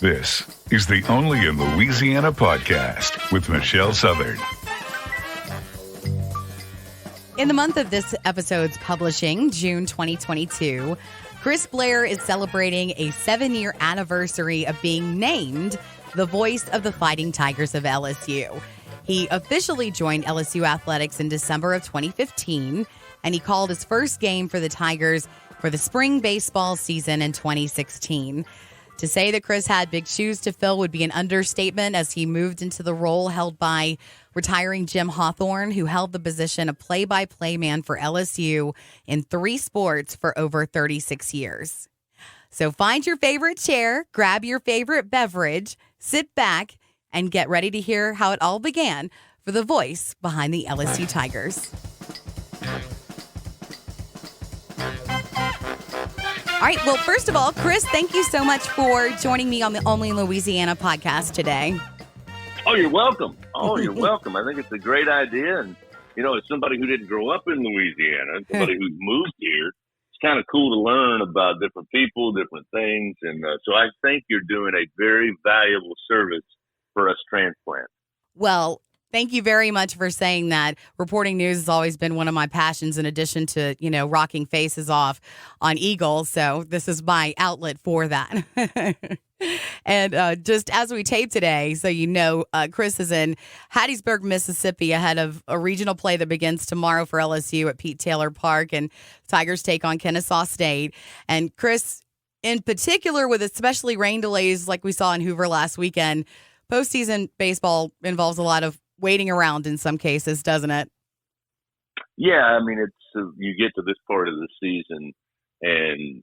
This is the Only in Louisiana podcast with Michelle Southern. In the month of this episode's publishing, June 2022, Chris Blair is celebrating a 7-year anniversary of being named the voice of the Fighting Tigers of LSU. He officially joined LSU Athletics in December of 2015, and he called his first game for the Tigers for the spring baseball season in 2016. To say that Chris had big shoes to fill would be an understatement, as he moved into the role held by retiring Jim Hawthorne, who held the position of play-by-play man for LSU in 3 sports for over 36 years. So find your favorite chair, grab your favorite beverage, sit back, and get ready to hear how it all began for the voice behind the LSU Tigers. All right. Well, first of all, Chris, thank you so much for joining me on the Only in Louisiana podcast today. Oh, you're welcome. You're welcome. I think it's a great idea. And, as somebody who didn't grow up in Louisiana, somebody who's moved here, it's kind of cool to learn about different people, different things. And so I think you're doing a very valuable service for us transplants. Well, thank you very much for saying that. Reporting news has always been one of my passions, in addition to, rocking faces off on Eagles. So this is my outlet for that. And just as we tape today, so Chris is in Hattiesburg, Mississippi, ahead of a regional play that begins tomorrow for LSU at Pete Taylor Park, and Tigers take on Kennesaw State. And Chris, in particular, with especially rain delays like we saw in Hoover last weekend, postseason baseball involves a lot of waiting around in some cases, doesn't it? Yeah, I mean, it's you get to this part of the season, and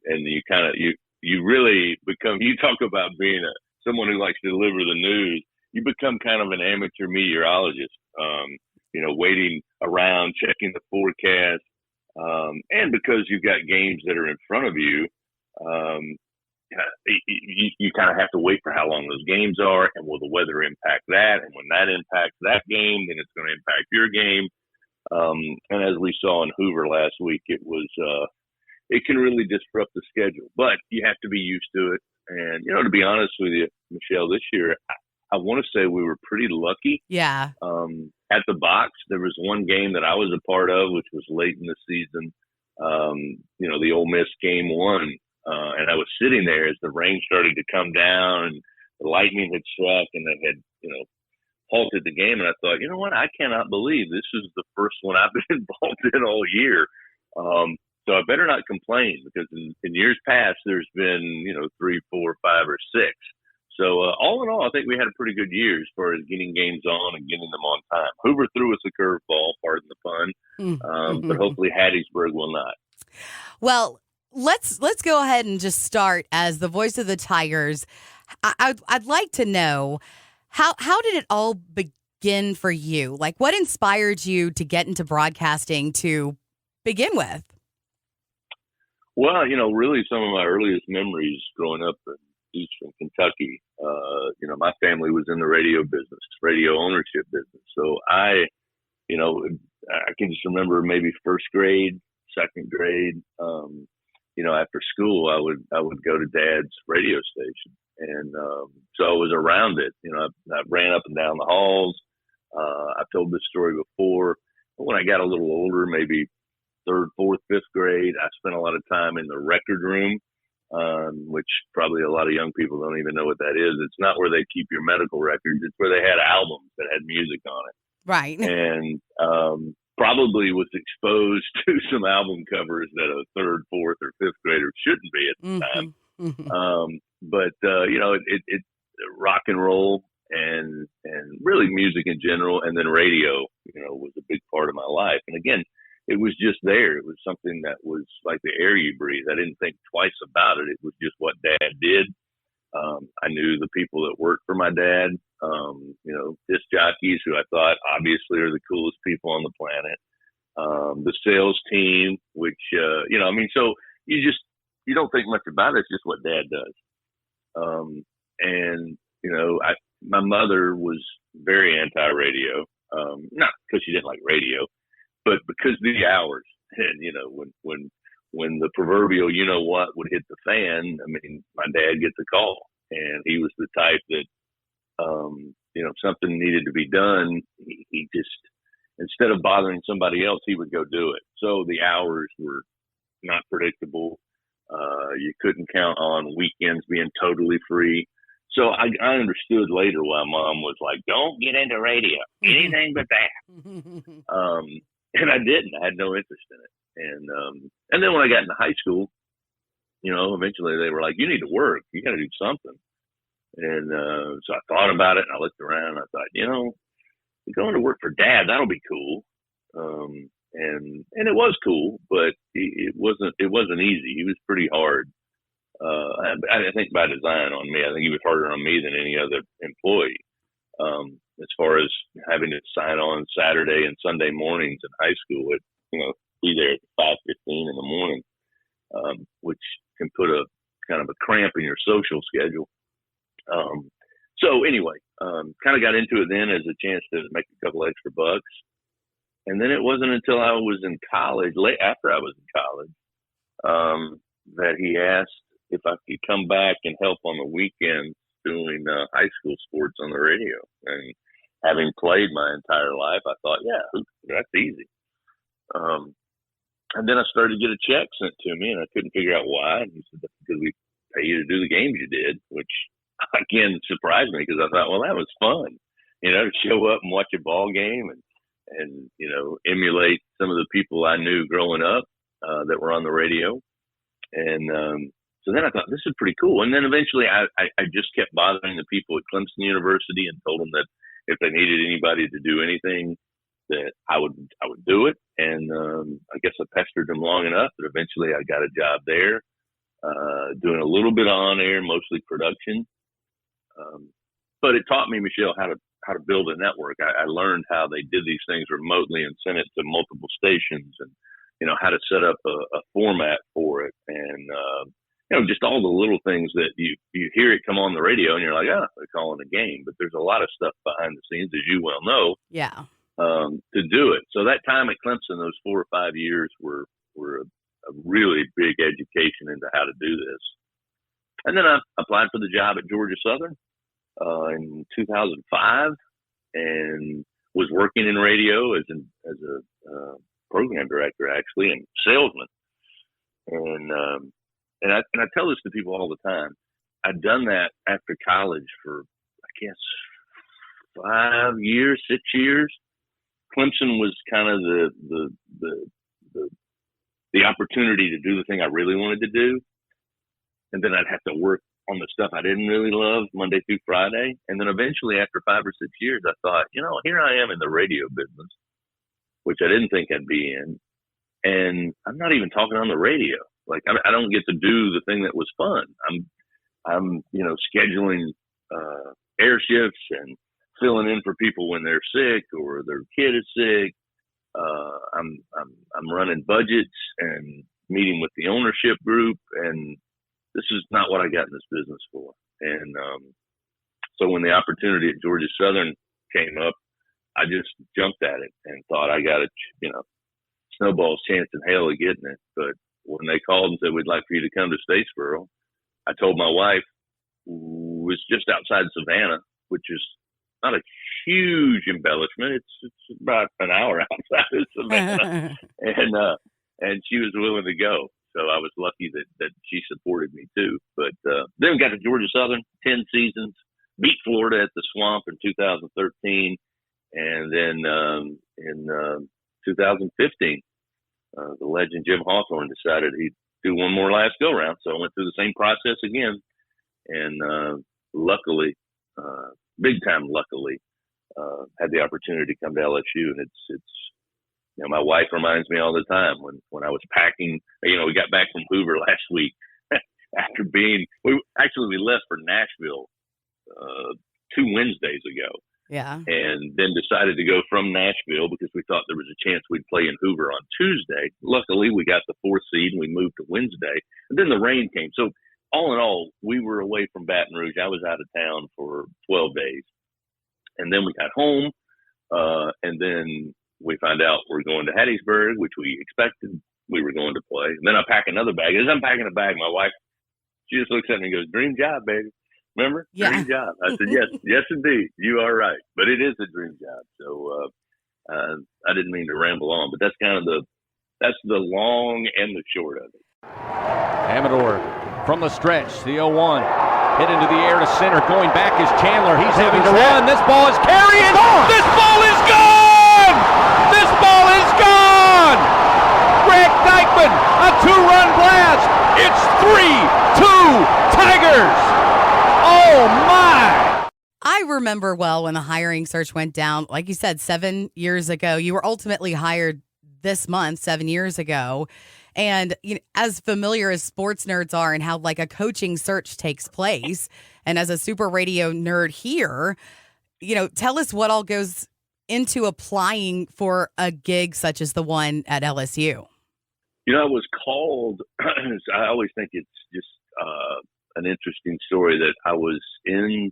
you really become. You talk about being someone who likes to deliver the news. You become kind of an amateur meteorologist. Waiting around, checking the forecast, and because you've got games that are in front of you. You kind of have to wait for how long those games are, and will the weather impact that? And when that impacts that game, then it's going to impact your game. And as we saw in Hoover last week, it can really disrupt the schedule, but you have to be used to it. And, to be honest with you, Michelle, this year, I want to say we were pretty lucky. Yeah. At the box, there was one game that I was a part of, which was late in the season. The Ole Miss game 1. And I was sitting there as the rain started to come down and the lightning had struck and they had, halted the game. And I thought, you know what? I cannot believe this is the first one I've been involved in all year. So I better not complain, because in years past, there's been, 3, 4, 5, or 6. So all in all, I think we had a pretty good year as far as getting games on and getting them on time. Hoover threw us a curveball, pardon the pun, but hopefully Hattiesburg will not. Well, Let's go ahead and just start as the voice of the Tigers. I'd like to know how did it all begin for you? Like, what inspired you to get into broadcasting to begin with? Well, really some of my earliest memories growing up in Eastern Kentucky, my family was in the radio business, radio ownership business. So I can just remember maybe first grade, second grade, after school, I would go to Dad's radio station, and so I was around it. I ran up and down the halls. I've told this story before. When I got a little older, maybe 3rd, 4th, 5th grade, I spent a lot of time in the record room, which probably a lot of young people don't even know what that is. It's not where they keep your medical records. It's where they had albums that had music on it. Right. And probably was exposed to some album covers that a 3rd, 4th, or 5th grader shouldn't be at the time. But it rock and roll and really music in general, and then radio, was a big part of my life. And again, it was just there. It was something that was like the air you breathe. I didn't think twice about it. It was just what Dad did. I knew the people that worked for my dad, disc jockeys, who I thought obviously are the coolest people on the planet. The sales team, which, so you don't think much about it. It's just what Dad does. My mother was very anti-radio, not because she didn't like radio, but because of the hours. And, when when the proverbial, you know what, would hit the fan, I mean, my dad gets a call, and he was the type that, something needed to be done. He just, instead of bothering somebody else, he would go do it. So the hours were not predictable. You couldn't count on weekends being totally free. So I understood later why Mom was like, "Don't get into radio, anything but that." And I didn't. I had no interest in it. And then when I got into high school, eventually they were like, "You need to work. You got to do something." And so I thought about it, and I looked around, and I thought, going to work for Dad, that'll be cool. And it was cool, but it wasn't easy. He was pretty hard. I think by design on me. I think he was harder on me than any other employee. As far as having to sign on Saturday and Sunday mornings in high school, be there at 5:15 in the morning, which can put a kind of a cramp in your social schedule. So anyway, kind of got into it then as a chance to make a couple extra bucks. And then it wasn't until I was in college, after I was in college, that he asked if I could come back and help on the weekends doing high school sports on the radio. And having played my entire life, I thought, yeah, that's easy. And then I started to get a check sent to me, and I couldn't figure out why. And he said, "That's because we pay you to do the games you did," which again surprised me because I thought, well, that was fun, to show up and watch a ball game and emulate some of the people I knew growing up that were on the radio. And so then I thought, this is pretty cool. And then eventually I just kept bothering the people at Clemson University and told them that if they needed anybody to do anything, that I would do it. And I guess I pestered them long enough that eventually I got a job there, doing a little bit on air, mostly production. But it taught me, Michelle, how to build a network. I learned how they did these things remotely and sent it to multiple stations, and how to set up a format for it, and just all the little things that you hear it come on the radio and you're like, they're calling a game, but there's a lot of stuff behind the scenes, as you well know. Yeah. To do it. So that time at Clemson, those 4 or 5 years were a really big education into how to do this. And then I applied for the job at Georgia Southern in 2005, and was working in radio as a program director, actually, and salesman. And I tell this to people all the time. I'd done that after college for, I guess, 5 years, 6 years. Clemson was kind of the opportunity to do the thing I really wanted to do, and then I'd have to work on the stuff I didn't really love Monday through Friday. And then eventually, after 5 or 6 years, I thought, here I am in the radio business, which I didn't think I'd be in, and I'm not even talking on the radio. Like, I don't get to do the thing that was fun. I'm scheduling air shifts and filling in for people when they're sick or their kid is sick. I'm running budgets and meeting with the ownership group, and this is not what I got in this business for. And so when the opportunity at Georgia Southern came up, I just jumped at it and thought I got snowball's chance in hell of getting it. But when they called and said, "We'd like for you to come to Statesboro," I told my wife, who was just outside Savannah, which is not a huge embellishment. It's about an hour outside of Savannah, and she was willing to go. So I was lucky that she supported me too. But then we got to Georgia Southern, 10 seasons, beat Florida at the Swamp in 2013, and then in 2015, the legend Jim Hawthorne decided he'd do one more last go round. So I went through the same process again, and luckily, big time luckily, had the opportunity to come to LSU. And it's my wife reminds me all the time when I was packing. We got back from Hoover last week after we left for Nashville 2 Wednesdays ago. Yeah. And then decided to go from Nashville because we thought there was a chance we'd play in Hoover on Tuesday. Luckily, we got the 4th seed and we moved to Wednesday. And then the rain came. So all in all, we were away from Baton Rouge. I was out of town for 12 days. And then we got home, and then we found out we're going to Hattiesburg, which we expected. we were going to play. And then I pack another bag. As I'm packing a bag, my wife, she just looks at me and goes, "Dream job, baby. Remember? Yeah. Dream job." I said, yes, indeed. You are right. But it is a dream job. So I didn't mean to ramble on, but that's kind of that's the long and the short of it. Amador from the stretch, the 0-1. Hit into the air to center. Going back is Chandler. He's having to run. This ball is carrying. This ball is gone! This ball is gone! Greg Dykman, a 2-run blast. It's 3-2 Tigers. Oh, my. I remember well when the hiring search went down, like you said, 7 years ago. You were ultimately hired this month, 7 years ago. And as familiar as sports nerds are and how like a coaching search takes place, and as a super radio nerd here, tell us what all goes into applying for a gig such as the one at LSU. I was called, I always think it's just an interesting story that I was in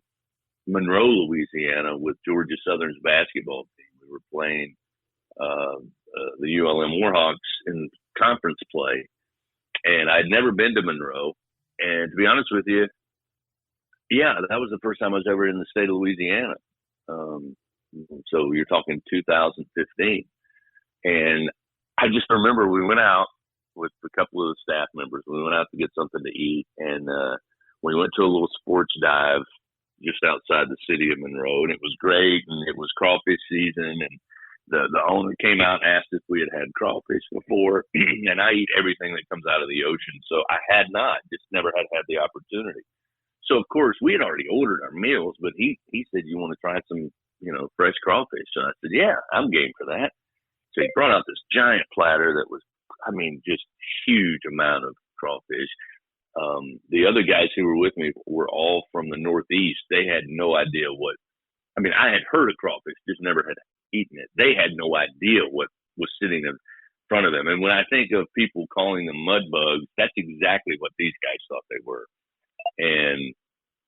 Monroe, Louisiana with Georgia Southern's basketball team. We were playing the ULM Warhawks in conference play, and I'd never been to Monroe. And to be honest with you, that was the first time I was ever in the state of Louisiana. So you're talking 2015. And I just remember we went out with a couple of the staff members. We went out to get something to eat, and we went to a little sports dive just outside the city of Monroe, and it was great, and it was crawfish season, and the owner came out and asked if we had crawfish before, and I eat everything that comes out of the ocean, so I had not, just never had the opportunity. So, of course, we had already ordered our meals, but he said, "You want to try some, fresh crawfish?" So I said, "Yeah, I'm game for that." So he brought out this giant platter that was, just huge amount of crawfish. The other guys who were with me were all from the Northeast. They had no idea I had heard of crawfish, just never had eaten it. They had no idea what was sitting in front of them. And when I think of people calling them mud bugs, that's exactly what these guys thought they were. And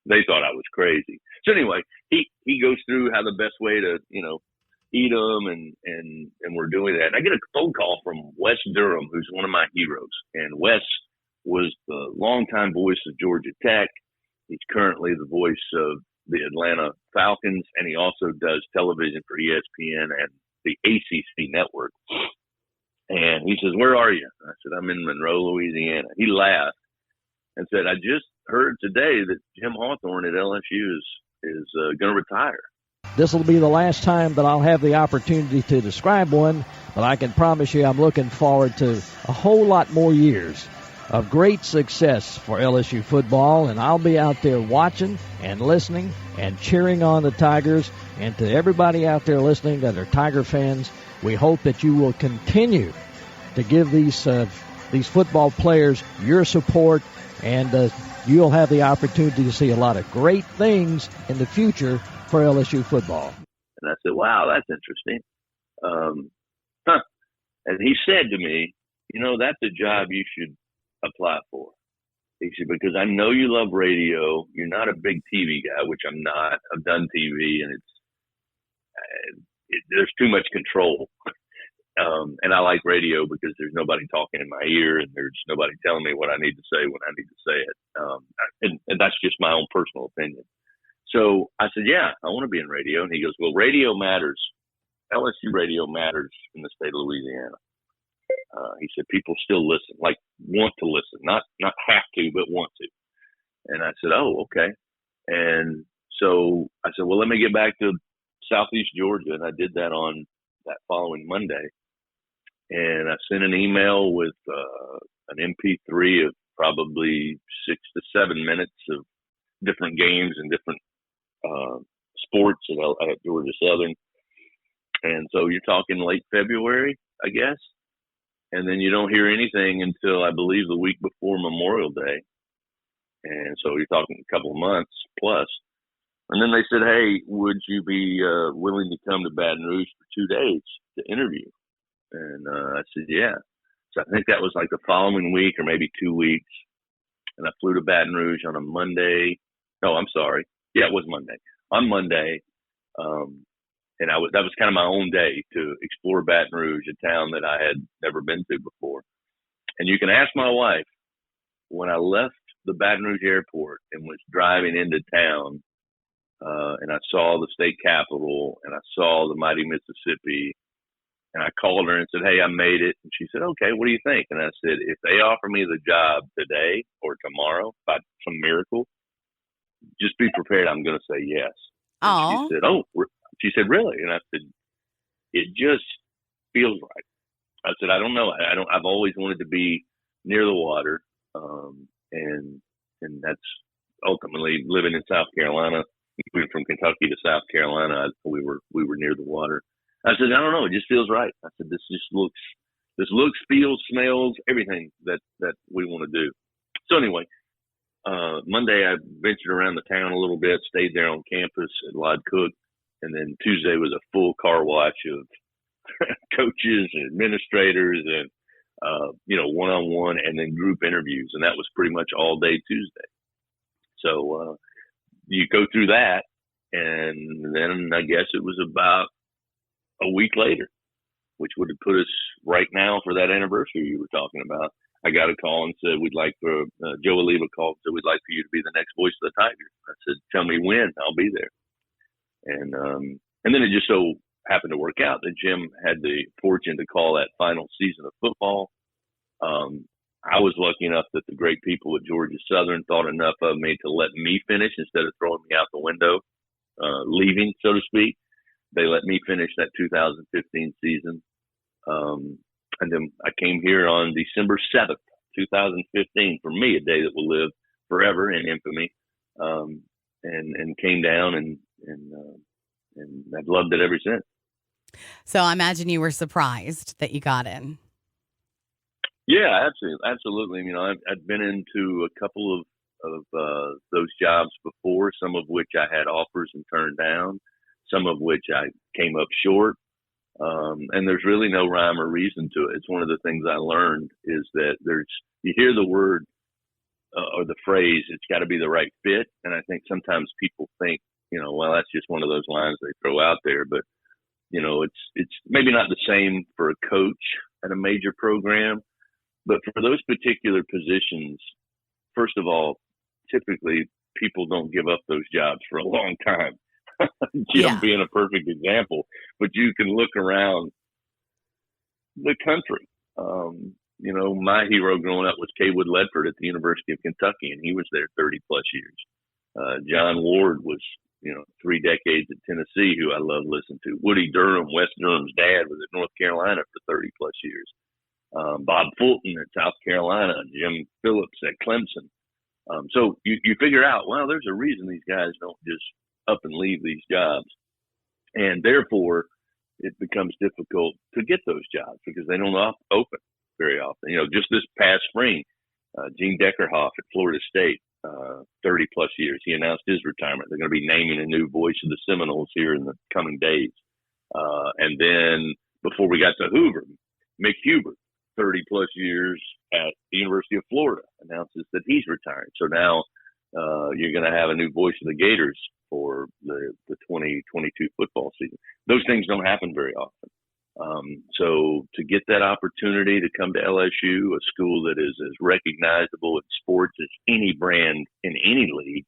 they thought I was crazy. So anyway, he goes through how the best way to, eat them, and we're doing that. And I get a phone call from Wes Durham, who's one of my heroes. And Wes was the longtime voice of Georgia Tech. He's currently the voice of the Atlanta Falcons, and he also does television for ESPN and the ACC network. And he says, "Where are you?" I said, "I'm in Monroe, Louisiana." He laughed and said, "I just heard today that Jim Hawthorne at LSU is going to retire." This will be the last time that I'll have the opportunity to describe one, but I can promise you I'm looking forward to a whole lot more years of great success for LSU football, and I'll be out there watching and listening and cheering on the Tigers. And to everybody out there listening that are Tiger fans, we hope that you will continue to give these football players your support, and you'll have the opportunity to see a lot of great things in the future for LSU football. And I said, "Wow, that's interesting." And he said to me, "That's a job you should apply for." He said, "Because I know you love radio. You're not a big TV guy," which I'm not. I've done TV, and there's too much control. And I like radio because there's nobody talking in my ear, and there's nobody telling me what I need to say when I need to say it. And that's just my own personal opinion. So I said, "Yeah, I want to be in radio." And he goes, "Well, radio matters. LSU radio matters in the state of Louisiana." He said, "People still listen, like want to listen, not have to, but want to." And I said, "Oh, okay." And so I said, "Well, let me get back to Southeast Georgia." And I did that on that following Monday. And I sent an email with an MP3 of probably 6 to 7 minutes of different games and different sports at Georgia Southern. And so you're talking late February, I guess. And then you don't hear anything until, I believe, the week before Memorial Day. And so you're talking a couple of months plus. And then they said, "Hey, would you be willing to come to Baton Rouge for 2 days to interview?" And I said, "Yeah." So I think that was like the following week or maybe 2 weeks. And I flew to Baton Rouge on a Monday. No, I'm sorry. Yeah, it was Monday. On Monday, and that was kind of my own day to explore Baton Rouge, a town that I had never been to before. And you can ask my wife, when I left the Baton Rouge airport and was driving into town, and I saw the state capitol and I saw the mighty Mississippi, and I called her and said, "Hey, I made it." And she said, "Okay, what do you think?" And I said, "If they offer me the job today or tomorrow by some miracle, just be prepared. I'm going to say yes." Oh, She said, "Oh," she said, "Really?" And I said, "It just feels right." I said, "I don't know. I've always wanted to be near the water, and that's ultimately living in South Carolina. We went from Kentucky to South Carolina. We were near the water." I said, "I don't know. It just feels right." I said, "This looks, feels, smells, everything that we want to do." So anyway, Monday I ventured around the town a little bit, stayed there on campus at Lod Cook, and then Tuesday was a full car wash of coaches and administrators and one-on-one and then group interviews, and that was pretty much all day Tuesday. So you go through that, and then I guess it was about a week later, which would have put us right now for that anniversary you were talking about. I got a call and said, "We'd like for Joe Oliva called and said, "We'd like for you to be the next voice of the Tigers." I said, "Tell me when, I'll be there." And then it just so happened to work out that Jim had the fortune to call that final season of football. I was lucky enough that the great people at Georgia Southern thought enough of me to let me finish instead of throwing me out the window, leaving, so to speak. They let me finish that 2015 season. And then I came here on December 7th, 2015, for me, a day that will live forever in infamy, and came down and I've loved it ever since. so I imagine you were surprised that you got in. Yeah, absolutely. I'd been into a couple of those jobs before, some of which I had offers and turned down, some of which I came up short. And there's really no rhyme or reason to it. It's one of the things I learned is that you hear the word or the phrase, "It's got to be the right fit." And I think sometimes people think, well, that's just one of those lines they throw out there. But, it's maybe not the same for a coach at a major program. But for those particular positions, first of all, typically people don't give up those jobs for a long time. Jim being a perfect example, but you can look around the country. My hero growing up was Kaywood Ledford at the University of Kentucky, and he was there 30 plus years. John Ward was, 3 decades at Tennessee, who I love listening to. Woody Durham, West Durham's dad, was at North Carolina for 30 plus years. Bob Fulton at South Carolina, Jim Phillips at Clemson. So you figure out, well, there's a reason these guys don't just up and leave these jobs. And therefore, it becomes difficult to get those jobs because they don't open very often. Just this past spring, Gene Deckerhoff at Florida State, 30 plus years, he announced his retirement. They're going to be naming a new voice of the Seminoles here in the coming days. And then before we got to Hoover, Mick Hubert, 30 plus years at the University of Florida, announces that he's retiring. So now you're going to have a new voice of the Gators for the 2022 football season. Those things don't happen very often. So to get that opportunity to come to LSU, a school that is as recognizable in sports as any brand in any league,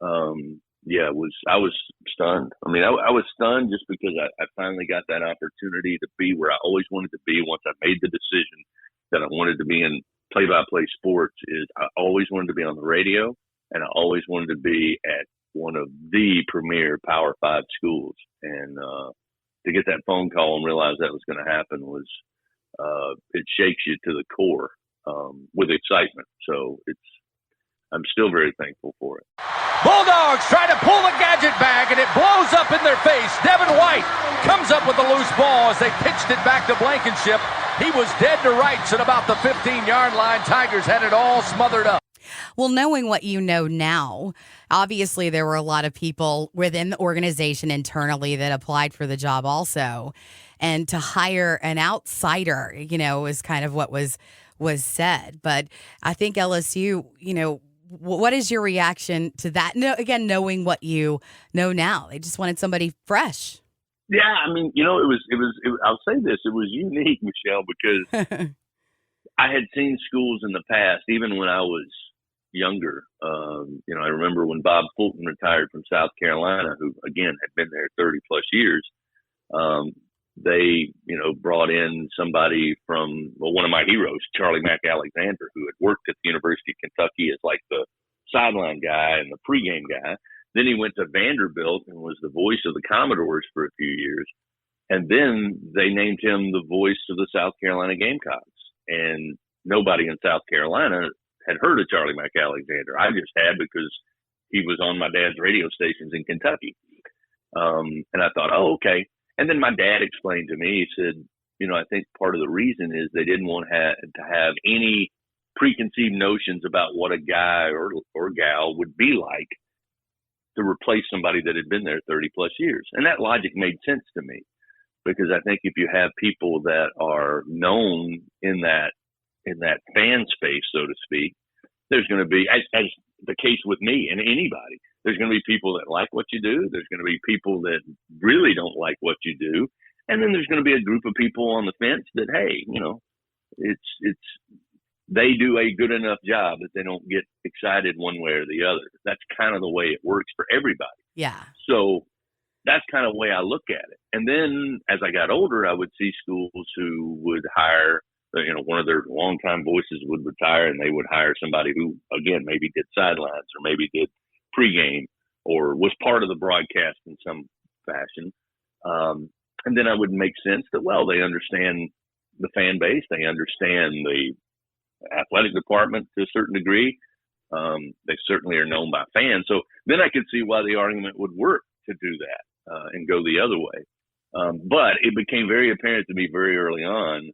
I was stunned. I was stunned just because I finally got that opportunity to be where I always wanted to be. Once I made the decision that I wanted to be in play-by-play sports, I always wanted to be on the radio, and I always wanted to be at one of the premier Power 5 schools. And to get that phone call and realize that was going to happen was it shakes you to the core with excitement. So I'm still very thankful for it. Bulldogs try to pull the gadget bag, and it blows up in their face. Devin White comes up with the loose ball as they pitched it back to Blankenship. He was dead to rights at about the 15-yard line. Tigers had it all smothered up. Well, knowing what you know now, obviously there were a lot of people within the organization internally that applied for the job also. And to hire an outsider, is kind of what was said. But I think LSU, what is your reaction to that? No, again, knowing what you know now, they just wanted somebody fresh. Yeah, it was. I'll say this: it was unique, Michelle, because I had seen schools in the past, even when I was younger. I remember when Bob Fulton retired from South Carolina, who again had been there 30 plus years. They, brought in somebody from one of my heroes, Charlie McAlexander, who had worked at the University of Kentucky as like the sideline guy and the pregame guy. Then he went to Vanderbilt and was the voice of the Commodores for a few years. And then they named him the voice of the South Carolina Gamecocks. And nobody in South Carolina had heard of Charlie McAlexander. I just had because he was on my dad's radio stations in Kentucky. And I thought, oh, okay. And then my dad explained to me, he said, I think part of the reason is they didn't want to have any preconceived notions about what a guy or gal would be like to replace somebody that had been there 30 plus years. And that logic made sense to me, because I think if you have people that are known in that fan space, so to speak, there's going to be, as the case with me and anybody, there's going to be people that like what you do. There's going to be people that really don't like what you do. And then there's going to be a group of people on the fence that, hey, they do a good enough job that they don't get excited one way or the other. That's kind of the way it works for everybody. Yeah. So that's kind of the way I look at it. And then as I got older, I would see schools who would hire, one of their longtime voices would retire and they would hire somebody who, again, maybe did sidelines or maybe did pregame or was part of the broadcast in some fashion. And then I would make sense that, well, they understand the fan base. They understand the athletic department to a certain degree. They certainly are known by fans. So then I could see why the argument would work to do that and go the other way. But it became very apparent to me very early on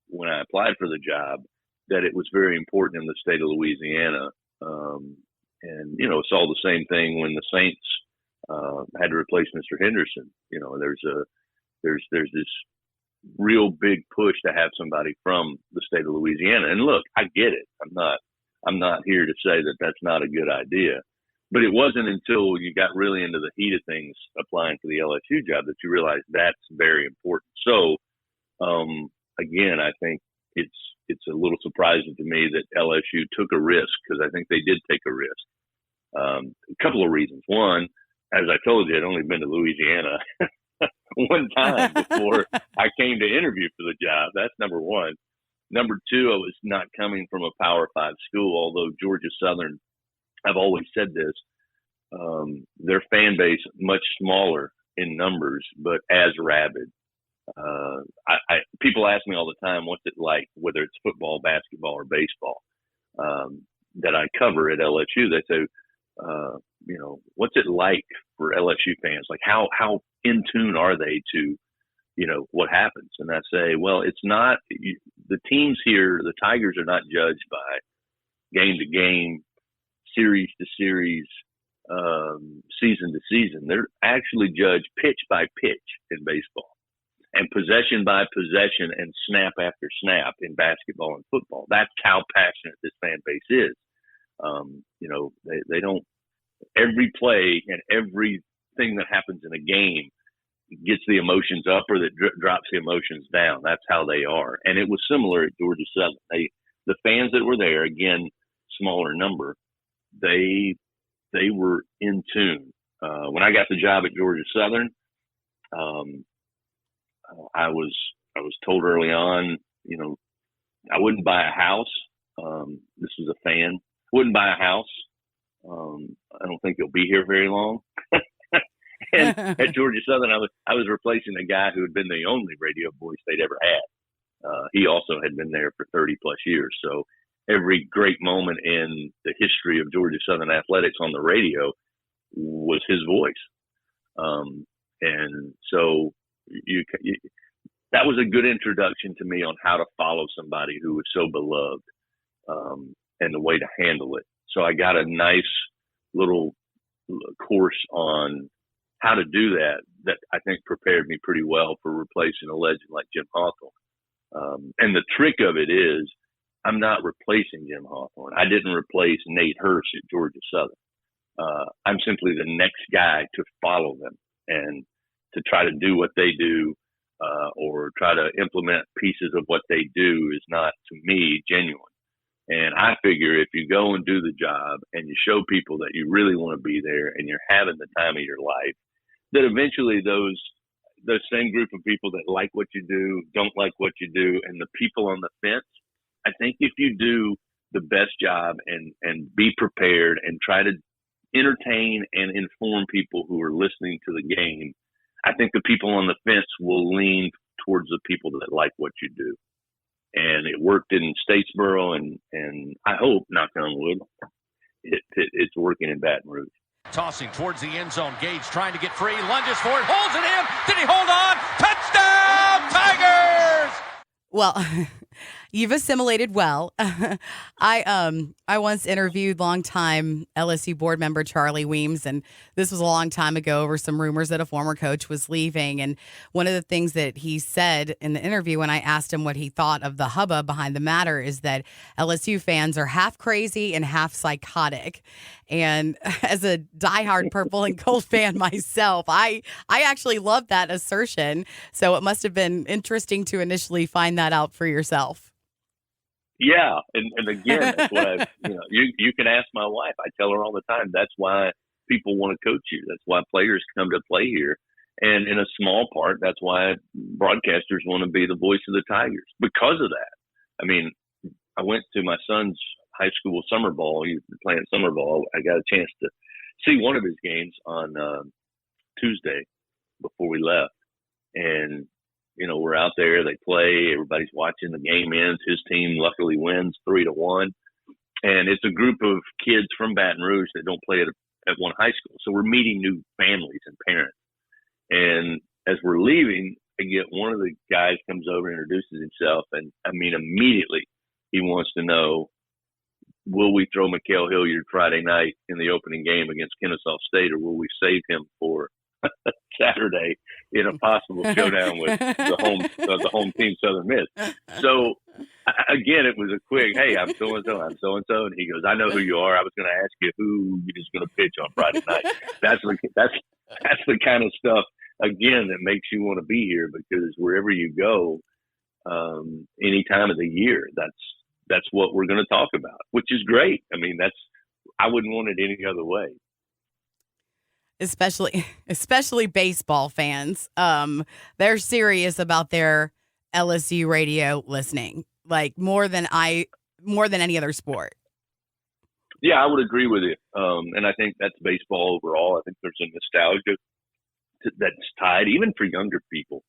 when I applied for the job that it was very important in the state of Louisiana. And, saw the same thing when the Saints had to replace Mr. Henderson. There's this real big push to have somebody from the state of Louisiana. And look, I get it. I'm not here to say that that's not a good idea, but it wasn't until you got really into the heat of things applying for the LSU job that you realized that's very important. So, again, I think it's a little surprising to me that LSU took a risk, because I think they did take a risk. A couple of reasons. One, as I told you, I'd only been to Louisiana one time before I came to interview for the job. That's number one. Number two, I was not coming from a Power 5 school, although Georgia Southern, I've always said this, their fan base much smaller in numbers, but as rabid. People ask me all the time, what's it like, whether it's football, basketball, or baseball, that I cover at LSU. They say, what's it like for LSU fans? Like how in tune are they to, what happens? And I say, well, it's not, the teams here, the Tigers are not judged by game to game, series to series, season to season. They're actually judged pitch by pitch in baseball, and possession by possession, and snap after snap in basketball and football. That's how passionate this fan base is. They don't, every play and everything that happens in a game gets the emotions up or that drops the emotions down. That's how they are. And it was similar at Georgia Southern. The fans that were there, again, smaller number, they were in tune. When I got the job at Georgia Southern, I was told early on, I wouldn't buy a house. This is a fan. Wouldn't buy a house. I don't think you'll be here very long. And at Georgia Southern, I was replacing a guy who had been the only radio voice they'd ever had. He also had been there for 30 plus years. So every great moment in the history of Georgia Southern athletics on the radio was his voice. And so that was a good introduction to me on how to follow somebody who was so beloved, and the way to handle it. So I got a nice little course on how to do that I think prepared me pretty well for replacing a legend like Jim Hawthorne. And the trick of it is, I'm not replacing Jim Hawthorne. I didn't replace Nate Hurst at Georgia Southern. I'm simply the next guy to follow them and to try to do what they do or try to implement pieces of what they do is not, to me, genuine. And I figure if you go and do the job and you show people that you really want to be there and you're having the time of your life, that eventually those same group of people that like what you do, don't like what you do, and the people on the fence, I think if you do the best job and be prepared and try to entertain and inform people who are listening to the game, I think the people on the fence will lean towards the people that like what you do. And it worked in Statesboro, and I hope, knock on wood, it's working in Baton Rouge. Tossing towards the end zone. Gage trying to get free. Lunges for it. Holds it in. Did he hold on? Touchdown, Tigers! Well, you've assimilated well. I once interviewed longtime LSU board member Charlie Weems, and this was a long time ago over some rumors that a former coach was leaving. And one of the things that he said in the interview when I asked him what he thought of the hubbub behind the matter is that LSU fans are half crazy and half psychotic. And as a diehard purple and gold fan myself, I actually love that assertion. So it must have been interesting to initially find that out for yourself. Yeah, and again, that's what you can ask my wife. I tell her all the time, that's why people want to coach you. That's why players come to play here. And in a small part, that's why broadcasters want to be the voice of the Tigers because of that. I mean, I went to my son's high school summer ball. He was playing summer ball. I got a chance to see one of his games on Tuesday before we left. And we're out there, they play, everybody's watching, the game ends. His team luckily wins 3-1. And it's a group of kids from Baton Rouge that don't play at one high school. So we're meeting new families and parents. And as we're leaving, one of the guys comes over and introduces himself. And I mean, immediately he wants to know, will we throw Mikael Hilliard Friday night in the opening game against Kennesaw State, or will we save him for Saturday in a possible showdown with the home team, Southern Miss? So again, it was a quick, hey, I'm so-and-so, and he goes, I know who you are. I was going to ask you who is going to pitch on Friday night. That's the kind of stuff, again, that makes you want to be here, because wherever you go, any time of the year, that's what we're going to talk about, which is great. I mean, I wouldn't want it any other way. Especially baseball fans. They're serious about their LSU radio listening, like more than any other sport. Yeah, I would agree with you. And I think that's baseball overall. I think there's a nostalgia that's tied even for younger people.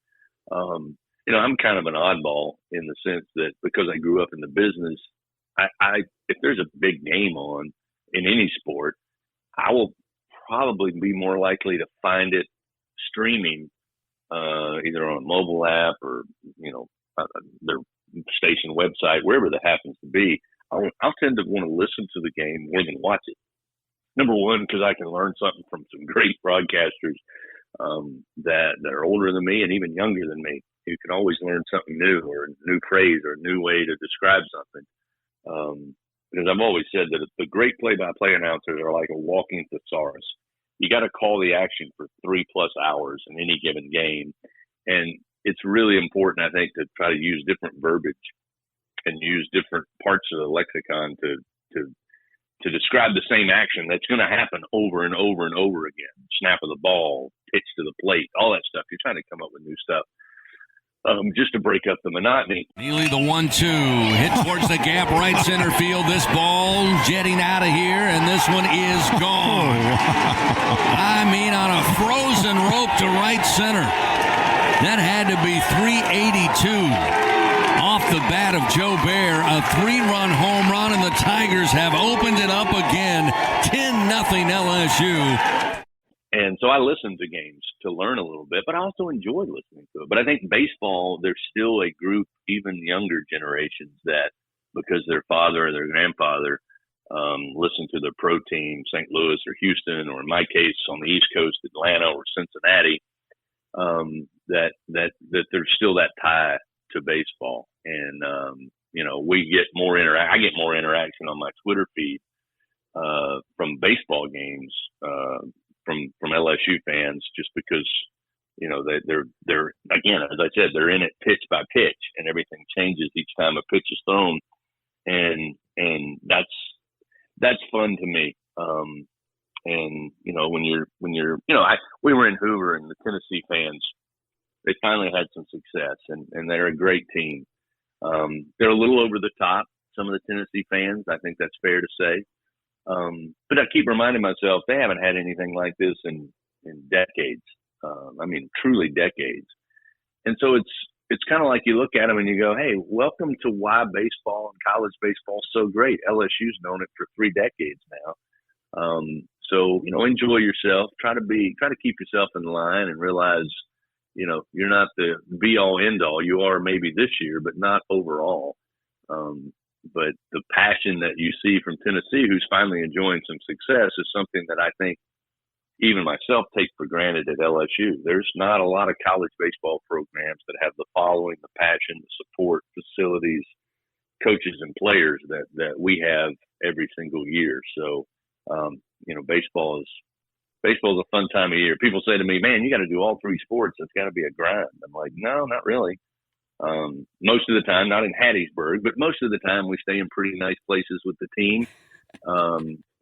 I'm kind of an oddball in the sense that because I grew up in the business, I if there's a big game on in any sport, I will probably be more likely to find it streaming, either on a mobile app or, their station website, wherever that happens to be. I'll tend to want to listen to the game more than watch it. Number one, because I can learn something from some great broadcasters that are older than me and even younger than me. You can always learn something new, or a new phrase, or a new way to describe something. Because I've always said that the great play-by-play announcers are like a walking thesaurus. You got to call the action for 3+ hours in any given game. And it's really important, I think, to try to use different verbiage and use different parts of the lexicon to describe the same action that's going to happen over and over and over again. Snap of the ball, pitch to the plate, all that stuff. You're trying to come up with new stuff. Just to break up the monotony. Neely the 1-2, hit towards the gap, right center field. This ball jetting out of here, and this one is gone. I mean, on a frozen rope to right center. That had to be 382 off the bat of Joe Bear. A 3-run home run, and the Tigers have opened it up again. 10-0 LSU. And so I listen to games to learn a little bit, but I also enjoy listening to it. But I think baseball, there's still a group, even younger generations, that because their father or their grandfather listened to their pro team, St. Louis or Houston, or in my case on the East Coast, Atlanta or Cincinnati, that there's still that tie to baseball. And, we get more I get more interaction on my Twitter feed from baseball games, from LSU fans, just because they're again, as I said, they're in it pitch by pitch, and everything changes each time a pitch is thrown, and that's fun to me. And when you're we were in Hoover, and the Tennessee fans, they finally had some success, and they're a great team. They're a little over the top, some of the Tennessee fans. I think that's fair to say. But I keep reminding myself they haven't had anything like this in decades. Truly decades. And so it's kind of like you look at them and you go, hey, welcome to why baseball and college baseball is so great. LSU's known it for 3 decades now. So enjoy yourself. Try to keep yourself in line and realize, you're not the be all end all. You are maybe this year, but not overall. But the passion that you see from Tennessee, who's finally enjoying some success, is something that I think even myself take for granted at LSU. There's not a lot of college baseball programs that have the following, the passion, the support, facilities, coaches, and players that we have every single year. So, baseball is a fun time of year. People say to me, man, you got to do all 3 sports. It's got to be a grind. I'm like, no, not really. Most of the time, not in Hattiesburg, but most of the time we stay in pretty nice places with the team.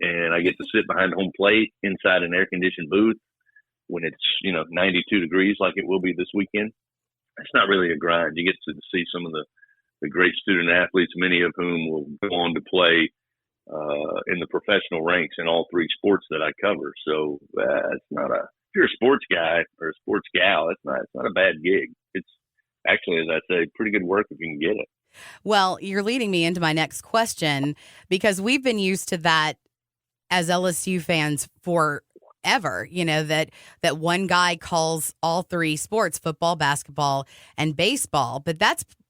And I get to sit behind home plate inside an air-conditioned booth when it's, 92 degrees like it will be this weekend. It's not really a grind. You get to see some of the great student athletes, many of whom will go on to play in the professional ranks in all 3 sports that I cover. So it's not if you're a sports guy or a sports gal, it's not a bad gig. It's actually, as I say, pretty good work if you can get it. Well, you're leading me into my next question, because we've been used to that as LSU fans forever, that one guy calls all 3 sports, football, basketball, and baseball. But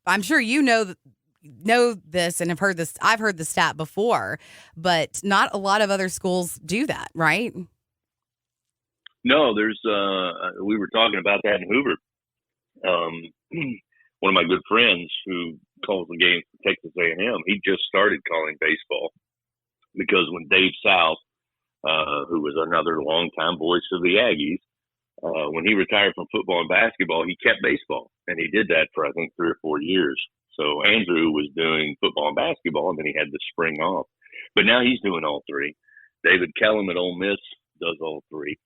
I'm sure know this and have heard this. I've heard the stat before, but not a lot of other schools do that, right? No, there's we were talking about that in Hoover. One of my good friends who calls the game for Texas A&M, he just started calling baseball because when Dave South, who was another longtime voice of the Aggies, when he retired from football and basketball, he kept baseball, and he did that for I think 3 or 4 years. So Andrew was doing football and basketball, and then he had the spring off. But now he's doing all 3. David Kellum at Ole Miss does all 3.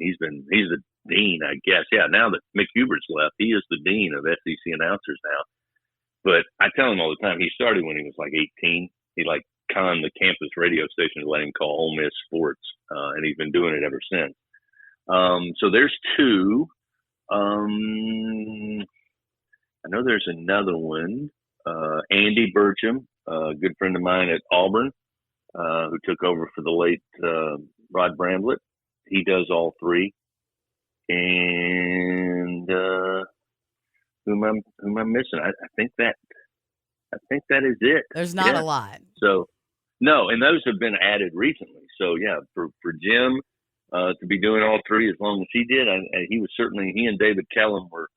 He's the dean, I guess. Yeah, now that Mick Hubert's left, he is the dean of SEC announcers now. But I tell him all the time, he started when he was like 18. He conned the campus radio station to let him call Ole Miss sports, and he's been doing it ever since. So there's 2. I know there's another one, Andy Burcham, a good friend of mine at Auburn, who took over for the late Rod Bramblett. He does all 3. And who am I missing? I think that is it. There's not a lot. So no, and those have been added recently. So yeah, for Jim to be doing all 3 as long as he did, he and David Kellum were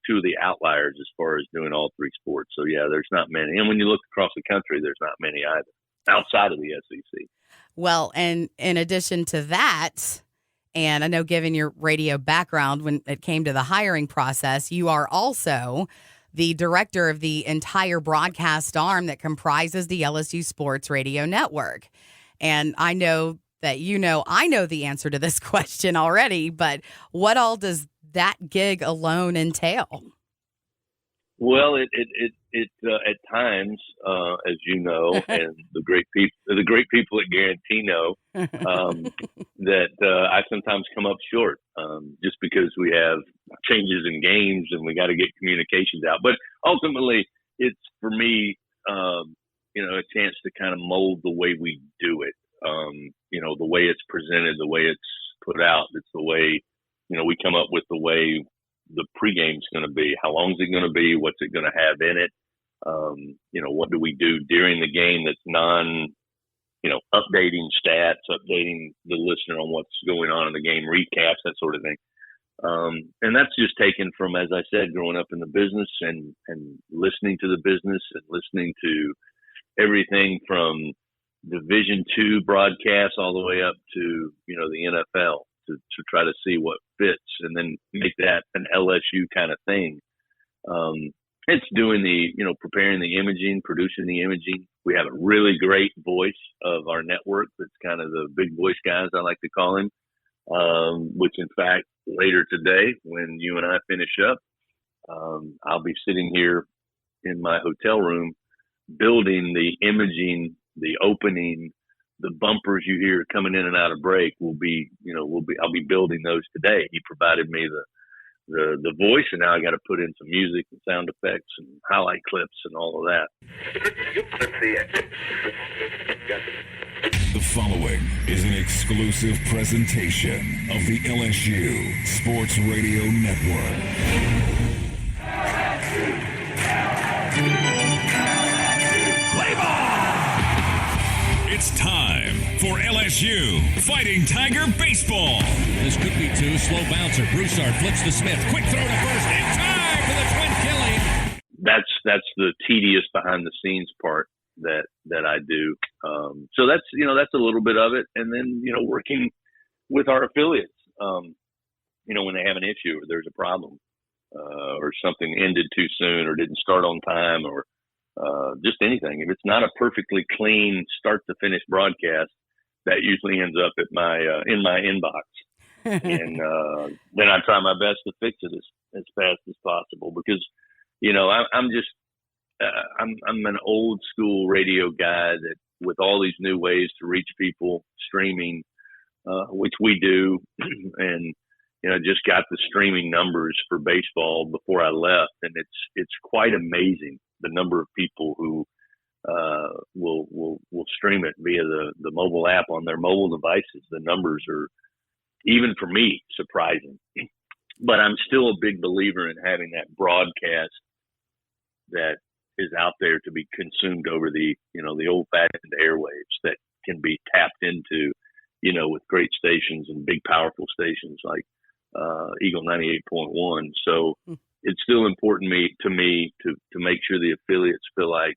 2 of the outliers as far as doing all 3 sports. So yeah, there's not many. And when you look across the country, there's not many either outside of the SEC. Well, and in addition to that, and I know given your radio background when it came to the hiring process, you are also the director of the entire broadcast arm that comprises the LSU Sports Radio Network. And I know that I know the answer to this question already, but what all does that gig alone entail? Well, it at times, as you know, and the great people at Guarantee know, that I sometimes come up short, just because we have changes in games and we got to get communications out. But ultimately, it's for me, a chance to kind of mold the way we do it. The way it's presented, the way it's put out. It's the way we come up with the way the pregame's going to be. How long is it going to be? What's it going to have in it? What do we do during the game that's updating stats, updating the listener on what's going on in the game, recaps, that sort of thing. And that's just taken from, as I said, growing up in the business and listening to the business and listening to everything from Division II broadcasts all the way up to, the NFL. to try to see what fits and then make that an LSU kind of thing. It's doing preparing the imaging, producing the imaging. We have a really great voice of our network that's kind of the big voice guys, I like to call him, which in fact, later today, when you and I finish up, I'll be sitting here in my hotel room building the imaging, the opening, the bumpers you hear coming in and out of break I'll be building those today. He provided me the voice, and now I got to put in some music and sound effects and highlight clips and all of that. The following is an exclusive presentation of the LSU Sports Radio Network. Play ball! It's time for LSU Fighting Tiger Baseball. This could be two. Slow bouncer. Broussard flips to Smith. Quick throw to first. In time for the twin killing. That's the tedious behind the scenes part that I do. So that's a little bit of it. And then, working with our affiliates, when they have an issue or there's a problem, or something ended too soon or didn't start on time or just anything. If it's not a perfectly clean start to finish broadcast, that usually ends up at my in my inbox. And then I try my best to fix it as fast as possible because, I'm an old school radio guy that with all these new ways to reach people, streaming, which we do, and just got the streaming numbers for baseball before I left, and it's quite amazing the number of people who will stream it via the mobile app on their mobile devices. The numbers are, even for me, surprising. But I'm still a big believer in having that broadcast that is out there to be consumed over the old-fashioned airwaves that can be tapped into, with great stations and big powerful stations like Eagle 98.1. So it's still important to me to make sure the affiliates feel like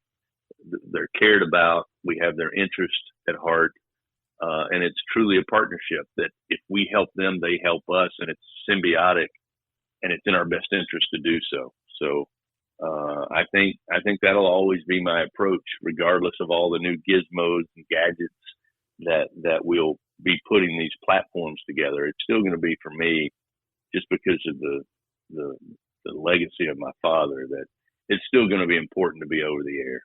they're cared about. We have their interest at heart. And it's truly a partnership that if we help them, they help us, and it's symbiotic, and it's in our best interest to do so. So I think that'll always be my approach, regardless of all the new gizmos and gadgets that we'll be putting these platforms together. It's still going to be, for me, just because of the legacy of my father, that it's still going to be important to be over the air.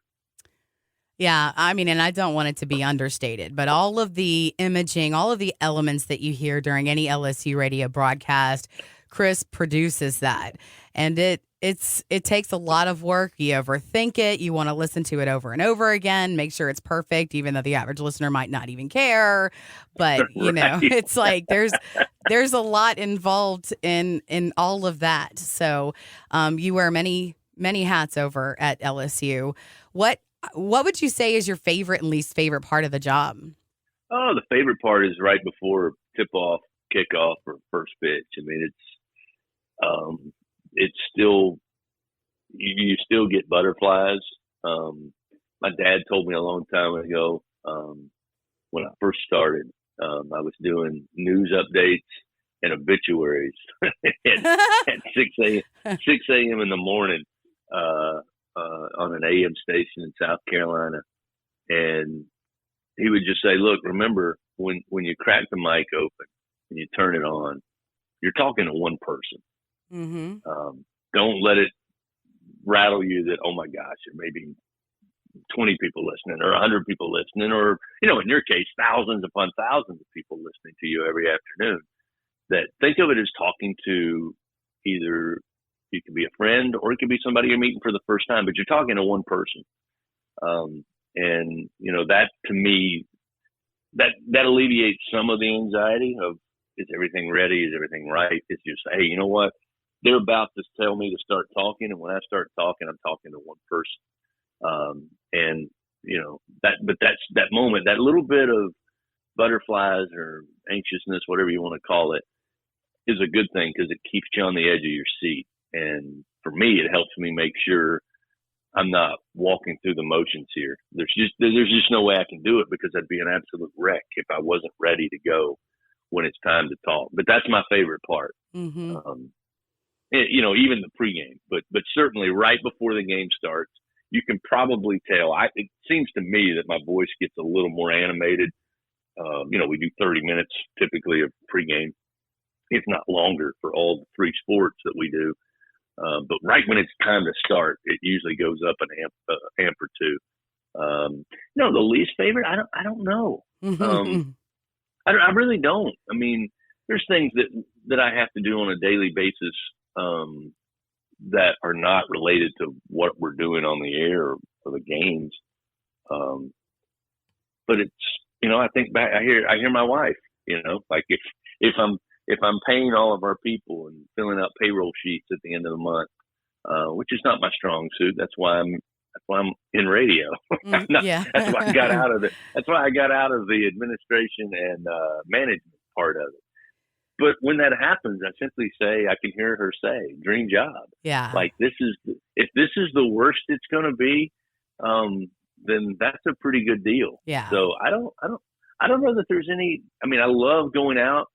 Yeah, I mean, and I don't want it to be understated, but all of the imaging, all of the elements that you hear during any LSU radio broadcast, Chris produces that. And it takes a lot of work. You overthink it. You want to listen to it over and over again, make sure it's perfect, even though the average listener might not even care. But, Right. It's like there's a lot involved in all of that. So you wear many hats over at LSU. What would you say is your favorite and least favorite part of the job? Oh, the favorite part is right before tip-off, kickoff, or first pitch. I mean, it's still, you still get butterflies. My dad told me a long time ago, when I first started, I was doing news updates and obituaries at 6 a.m. in the morning, on an AM station in South Carolina. And he would just say, look, remember when you crack the mic open and you turn it on, you're talking to one person. Mm-hmm. Don't let it rattle you that, oh my gosh, there may be 20 people listening or 100 people listening, or, in your case, thousands upon thousands of people listening to you every afternoon. That think of it as talking to either, it could be a friend or it could be somebody you're meeting for the first time, but you're talking to one person. And that, to me, that alleviates some of the anxiety of, is everything ready? Is everything right? It's just, hey, you know what? They're about to tell me to start talking. And when I start talking, I'm talking to one person. But that's that moment, that little bit of butterflies or anxiousness, whatever you want to call it, is a good thing because it keeps you on the edge of your seat. And for me, it helps me make sure I'm not walking through the motions here. There's just no way I can do it because I'd be an absolute wreck if I wasn't ready to go when it's time to talk. But that's my favorite part. Mm-hmm. Even the pregame, but certainly right before the game starts, you can probably tell. It seems to me that my voice gets a little more animated. We do 30 minutes typically of pregame, if not longer, for all the 3 sports that we do. But right when it's time to start, it usually goes up an amp or two. The least favorite, I don't know. I really don't. I mean, there's things that I have to do on a daily basis that are not related to what we're doing on the air or the games. But it's, I think back, I hear my wife, like if I'm paying all of our people and filling out payroll sheets at the end of the month, which is not my strong suit. That's why I'm in radio. Yeah. That's why I got out of the administration and management part of it. But when that happens, I simply say, I can hear her say, "Dream job." Yeah. Like if this is the worst it's going to be, then that's a pretty good deal. Yeah. So I don't know that there's any. I mean, I love going out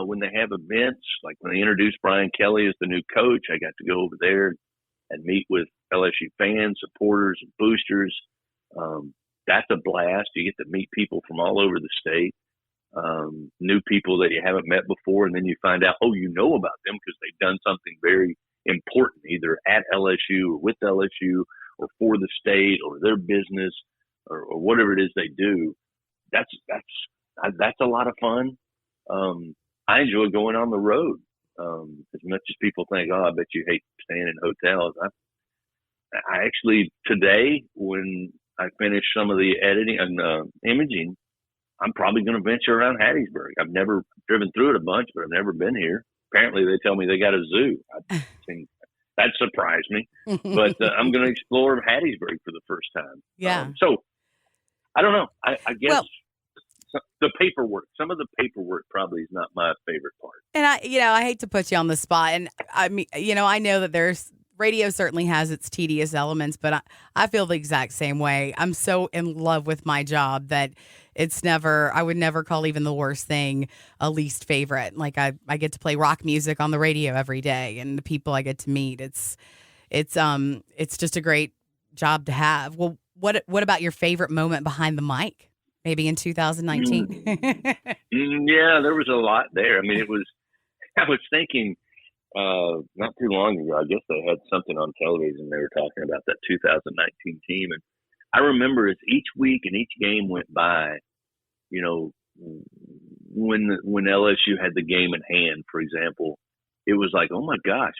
when they have events, like when they introduced Brian Kelly as the new coach. I got to go over there and meet with LSU fans, supporters, and boosters. That's a blast. You get to meet people from all over the state. New people that you haven't met before, and then you find out, you know about them because they've done something very important, either at LSU or with LSU or for the state or their business or whatever it is they do. That's a lot of fun. I enjoy going on the road. As much as people think, I bet you hate staying in hotels. I actually, today, when I finish some of the editing and imaging, I'm probably going to venture around Hattiesburg. I've never driven through it a bunch, but I've never been here. Apparently, they tell me they got a zoo. That surprised me. But I'm going to explore Hattiesburg for the first time. Yeah. So, I don't know. I guess the paperwork, some of the paperwork probably is not my favorite part. And I hate to put you on the spot. And I mean, I know that radio certainly has its tedious elements, but I feel the exact same way. I'm so in love with my job that I would never call even the worst thing a least favorite. Like I get to play rock music on the radio every day, and the people I get to meet, it's just a great job to have. Well, what about your favorite moment behind the mic? Maybe in 2019? Yeah, there was a lot there. I mean, I was thinking, not too long ago, I guess they had something on television. They were talking about that 2019 team. And I remember as each week and each game went by, when LSU had the game in hand, for example, it was like, oh my gosh,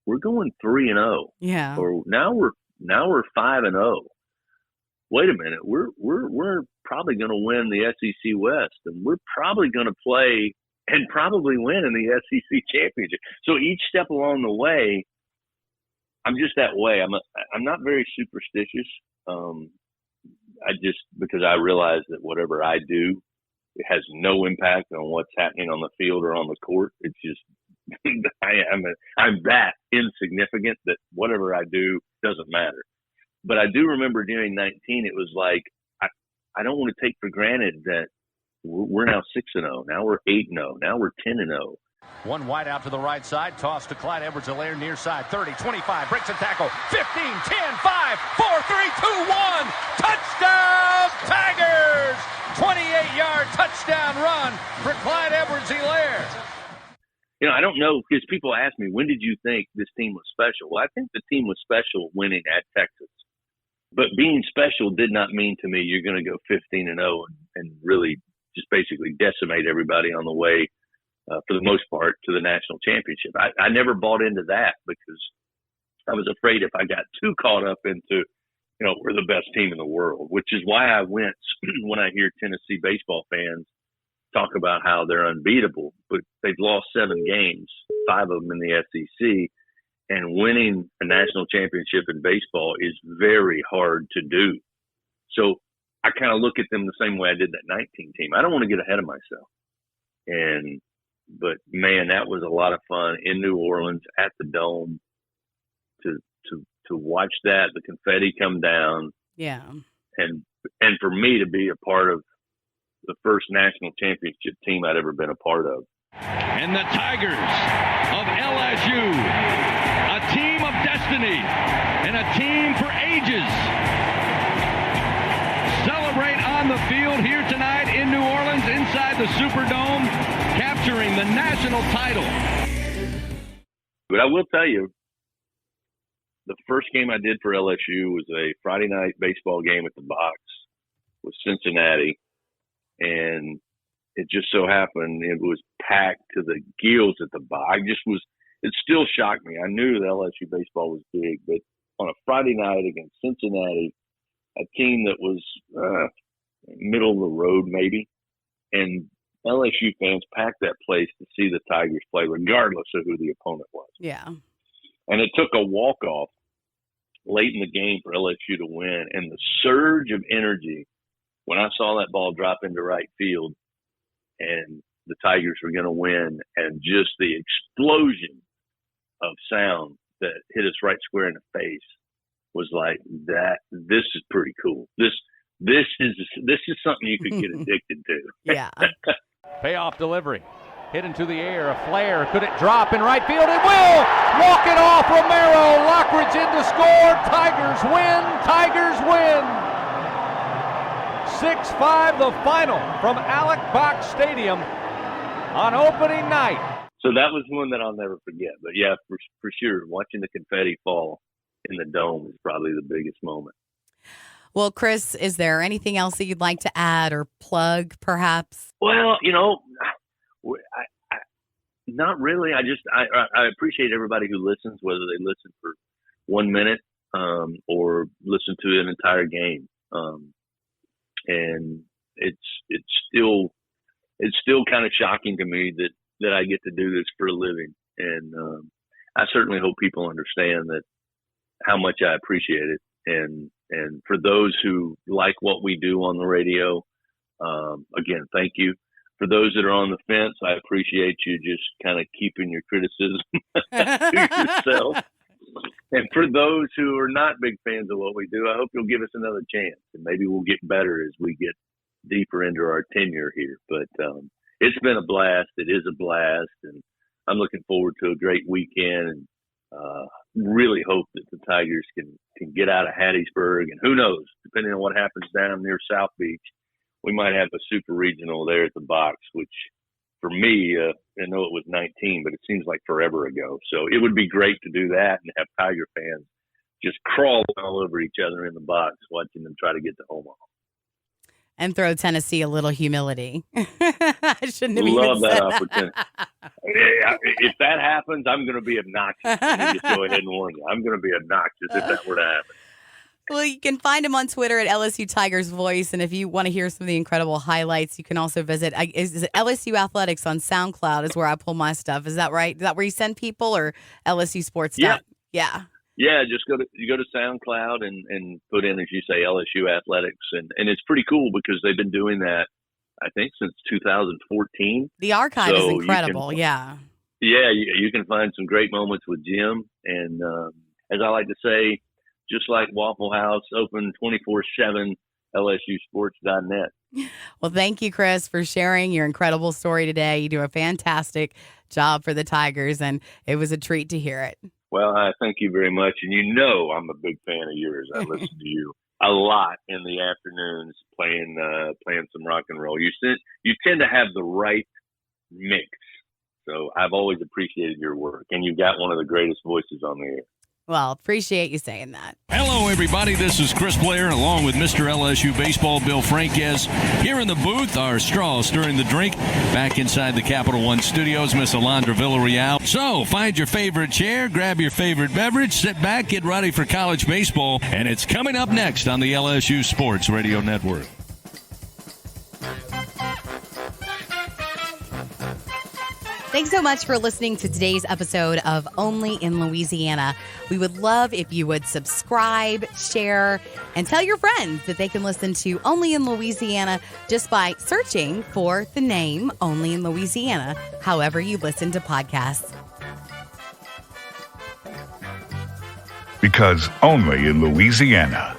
we're going 3-0. Yeah. Or now we're 5-0. Wait a minute, we're probably going to win the SEC West, and we're probably going to play and probably win in the SEC championship. So each step along the way, I'm just that way. I'm not very superstitious. Because I realize that whatever I do, it has no impact on what's happening on the field or on the court. It's just I'm that insignificant that whatever I do doesn't matter. But I do remember during 19, it was like I don't want to take for granted that we're now 6-0. Now we're 8-0. Now we're 10-0. One wide out to the right side. Toss to Clyde Edwards-Helaire near side. 30, 25. Breaks a tackle. 15, 10, 5, 4, 3, 2, 1. Touchdown, Tigers! 28-yard touchdown run for Clyde Edwards-Helaire. I don't know, because people ask me, when did you think this team was special? Well, I think the team was special winning at Texas. But being special did not mean to me you're going to go 15-0 and really just basically decimate everybody on the way, for the most part, to the national championship. I never bought into that because I was afraid if I got too caught up into, we're the best team in the world, which is why I went when I hear Tennessee baseball fans talk about how they're unbeatable, but they've lost 7 games, 5 of them in the SEC, and winning a national championship in baseball is very hard to do. So I kind of look at them the same way I did that 19 team. I don't want to get ahead of myself. But man, that was a lot of fun in New Orleans at the Dome to watch that, the confetti come down. Yeah. And for me to be a part of the first national championship team I'd ever been a part of. And the Tigers of LSU, a team of destiny and a team for ages, celebrate on the field here tonight in New Orleans inside the Superdome, capturing the national title. But I will tell you, the first game I did for LSU was a Friday night baseball game at the Box with Cincinnati, and it just so happened it was packed to the gills at the Box. It still shocked me. I knew that LSU baseball was big, but on a Friday night against Cincinnati, a team that was middle of the road maybe, and LSU fans packed that place to see the Tigers play regardless of who the opponent was. Yeah. And it took a walk-off late in the game for LSU to win, and the surge of energy when I saw that ball drop into right field and the Tigers were going to win, and just the explosion of sound that hit us right square in the face was like, that. This is pretty cool. This is something you could get addicted to. Yeah. Payoff delivery. Hit into the air. A flare. Could it drop in right field? It will! Walk it off. Romero. Lockridge in to score. Tigers win. Tigers win. 6-5 the final from Alec Box Stadium on opening night. So that was one that I'll never forget. But yeah, for sure, watching the confetti fall in the dome is probably the biggest moment. Well, Chris, is there anything else that you'd like to add or plug, perhaps? Well, not really. I appreciate everybody who listens, whether they listen for 1 minute or listen to an entire game. And it's still kind of shocking to me that I get to do this for a living. And I certainly hope people understand that how much I appreciate it. And for those who like what we do on the radio, again, thank you. For those that are on the fence, I appreciate you just kind of keeping your criticism to yourself. And for those who are not big fans of what we do, I hope you'll give us another chance, and maybe we'll get better as we get deeper into our tenure here. But it's been a blast. It is a blast, and I'm looking forward to a great weekend, and really hope that the Tigers can get out of Hattiesburg. And who knows, depending on what happens down near South Beach, we might have a super regional there at the Box, which for me, I know it was 19, but it seems like forever ago. So it would be great to do that and have Tiger fans just crawling all over each other in the Box, watching them try to get to Omaha. And throw Tennessee a little humility. I shouldn't have Love even that said opportunity. If that happens, I'm going to be obnoxious. Let me just go ahead and warn you. I'm going to be obnoxious if that were to happen. Well, you can find him on Twitter at LSU Tigers Voice. And if you want to hear some of the incredible highlights, you can also visit is it LSU Athletics on SoundCloud is where I pull my stuff. Is that right? Is that where you send people, or LSU Sports? Yeah. Yeah, just go to SoundCloud and put in, as you say, LSU Athletics. And it's pretty cool because they've been doing that, I think, since 2014. The archive is incredible, yeah. Yeah, you can find some great moments with Jim. And as I like to say, just like Waffle House, open 24/7, LSUsports.net. Well, thank you, Chris, for sharing your incredible story today. You do a fantastic job for the Tigers, and it was a treat to hear it. Well, I thank you very much. And I'm a big fan of yours. I listen to you a lot in the afternoons playing some rock and roll. You tend to have the right mix. So I've always appreciated your work, and you've got one of the greatest voices on the air. Well, appreciate you saying that. Hello, everybody. This is Chris Blair, along with Mr. LSU Baseball, Bill Franquez. Here in the booth, our straw stirring the drink. Back inside the Capital One studios, Miss Alondra Villarreal. So, find your favorite chair, grab your favorite beverage, sit back, get ready for college baseball. And it's coming up next on the LSU Sports Radio Network. Thanks so much for listening to today's episode of Only in Louisiana. We would love if you would subscribe, share, and tell your friends that they can listen to Only in Louisiana just by searching for the name Only in Louisiana, however you listen to podcasts. Because only in Louisiana,